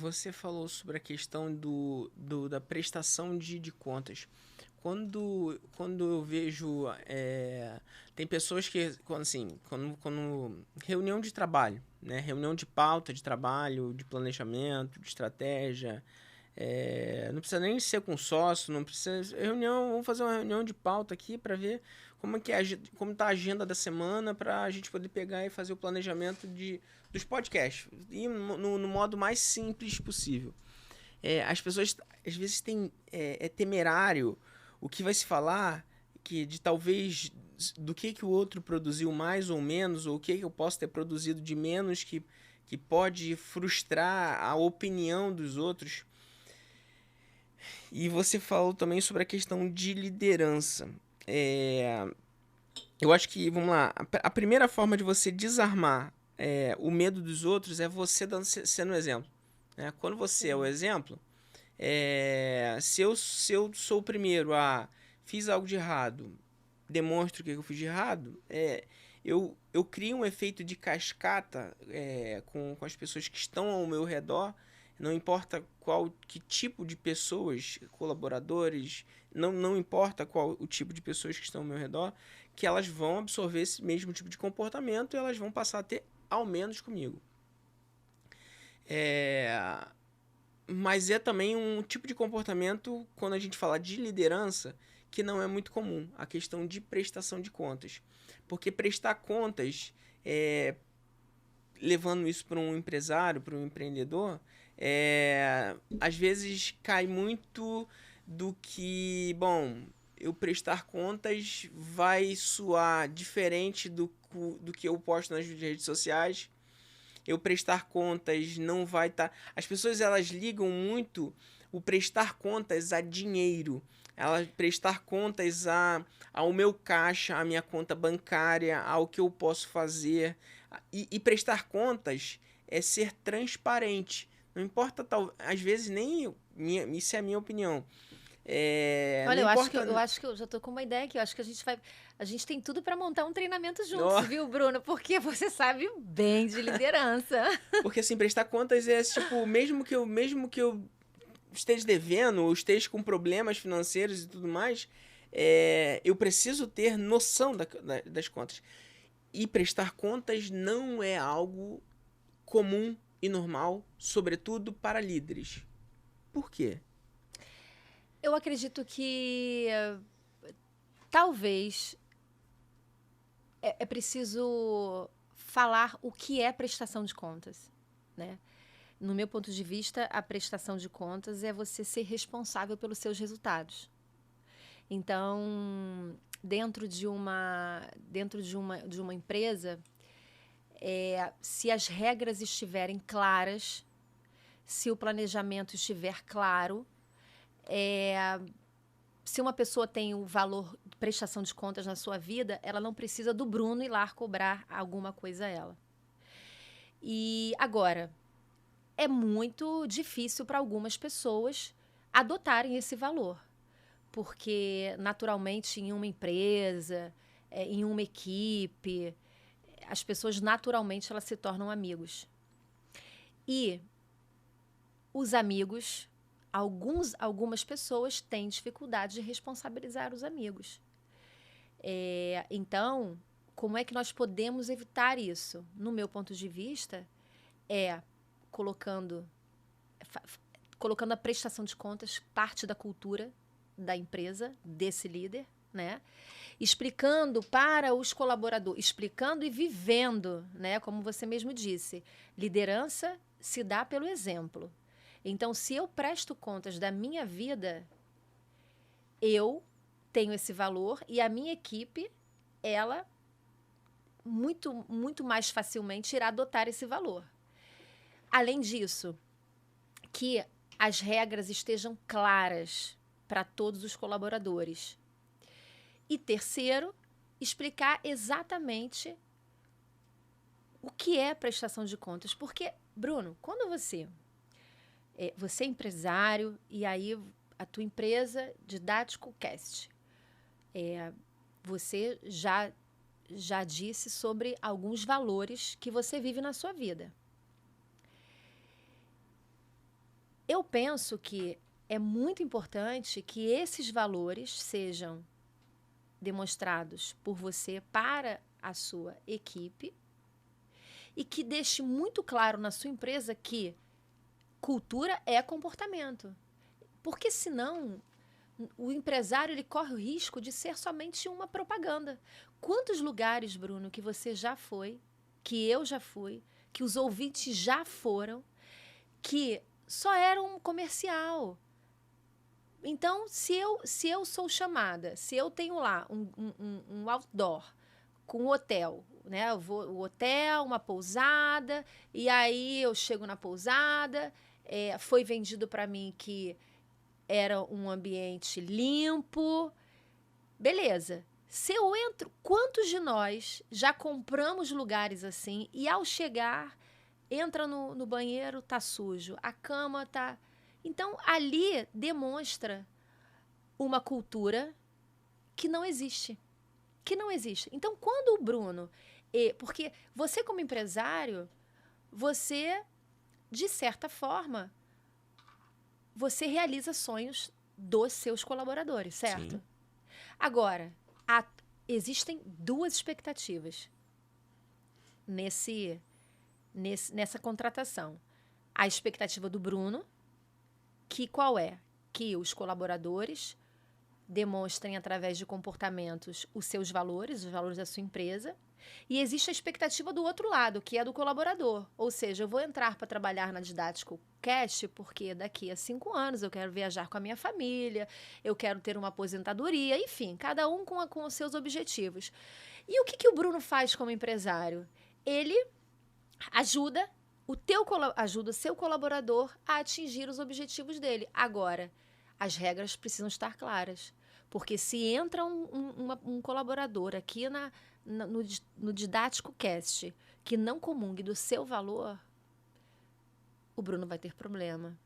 você falou sobre a questão da prestação de contas. Quando eu vejo. Tem pessoas que, quando reunião de trabalho, né? Reunião de pauta de trabalho, de planejamento, de estratégia. Não precisa nem ser com sócio, não precisa. Vamos fazer uma reunião de pauta aqui para ver como tá a agenda da semana para a gente poder pegar e fazer o planejamento dos podcasts. E no modo mais simples possível. As pessoas às vezes têm temerário o que vai se falar que de talvez do que o outro produziu mais ou menos, ou o que eu posso ter produzido de menos que pode frustrar a opinião dos outros. E você falou também sobre a questão de liderança. Eu acho que, vamos lá, a primeira forma de você desarmar o medo dos outros é você sendo exemplo. Né? Quando você é o exemplo, se eu sou o primeiro fiz algo de errado, demonstro o que eu fiz de errado, eu crio um efeito de cascata com as pessoas que estão ao meu redor, não importa que tipo de pessoas, colaboradores, não importa qual o tipo de pessoas que estão ao meu redor, que elas vão absorver esse mesmo tipo de comportamento e elas vão passar a ter ao menos comigo. Mas é também um tipo de comportamento, quando a gente fala de liderança, que não é muito comum, a questão de prestação de contas. Porque prestar contas, levando isso para um empresário, para um empreendedor, às vezes cai muito do que, bom, eu prestar contas vai soar diferente do que eu posto nas redes sociais. Eu prestar contas não vai estar... As pessoas, elas ligam muito o prestar contas a dinheiro. Elas prestar contas ao meu caixa, à minha conta bancária, ao que eu posso fazer. E prestar contas é ser transparente. Não importa, às vezes, nem... Isso é a minha opinião. Olha, Não importa... eu acho que eu já tô com uma ideia aqui. Eu acho que a gente tem tudo para montar um treinamento juntos, Oh, viu, Bruno? Porque você sabe bem de liderança. porque, assim, prestar contas é, tipo, mesmo que eu esteja devendo ou esteja com problemas financeiros e tudo mais, eu preciso ter noção das contas. E prestar contas não é algo comum e normal, sobretudo para líderes. Por quê? Eu acredito que talvez é preciso falar o que é prestação de contas, né? No meu ponto de vista, a prestação de contas é você ser responsável pelos seus resultados. Então, dentro de uma empresa, se as regras estiverem claras, se o planejamento estiver claro, se uma pessoa tem o valor de prestação de contas na sua vida, ela não precisa do Bruno ir lá cobrar alguma coisa a ela. E agora, é muito difícil para algumas pessoas adotarem esse valor, porque naturalmente em uma empresa, em uma equipe, as pessoas naturalmente elas se tornam amigos. E os amigos, algumas pessoas têm dificuldade de responsabilizar os amigos. Então, como é que nós podemos evitar isso? No meu ponto de vista, é colocando a prestação de contas parte da cultura da empresa, desse líder, né? Explicando para os colaboradores, explicando e vivendo, né? Como você mesmo disse, liderança se dá pelo exemplo. Então, se eu presto contas da minha vida, eu tenho esse valor e a minha equipe, ela muito mais facilmente irá adotar esse valor. Além disso, que as regras estejam claras para todos os colaboradores. E terceiro, explicar exatamente o que é prestação de contas. Porque, Bruno, quando você é empresário e aí a tua empresa Didático Cast, você já disse sobre alguns valores que você vive na sua vida. Eu penso que é muito importante que esses valores sejam demonstrados por você para a sua equipe e que deixe muito claro na sua empresa que cultura é comportamento. Porque senão o empresário ele corre o risco de ser somente uma propaganda. Quantos lugares, Bruno, que você já foi, que eu já fui, que os ouvintes já foram, que só era um comercial. Então, se eu sou chamada, se eu tenho lá um outdoor com um hotel, né? Eu vou o hotel, uma pousada, e aí eu chego na pousada, foi vendido para mim que era um ambiente limpo, beleza. Se eu entro, quantos de nós já compramos lugares assim e ao chegar, entra no banheiro, tá sujo, a cama tá... Então, ali demonstra uma cultura que não existe. Que não existe. Então, quando o Bruno... porque você, como empresário, você, de certa forma, você realiza sonhos dos seus colaboradores, certo? Sim. Agora, existem duas expectativas nessa contratação. A expectativa do Bruno, que qual é? Que os colaboradores demonstrem através de comportamentos os seus valores, os valores da sua empresa. E existe a expectativa do outro lado, que é do colaborador. Ou seja, eu vou entrar para trabalhar na Didático Cast porque daqui a 5 anos eu quero viajar com a minha família, eu quero ter uma aposentadoria, enfim, cada um com os seus objetivos. E o que o Bruno faz como empresário? Ele ajuda o seu colaborador a atingir os objetivos dele. Agora, as regras precisam estar claras. Porque se entra um colaborador aqui no Didático Cast que não comungue do seu valor, o Bruno vai ter problema.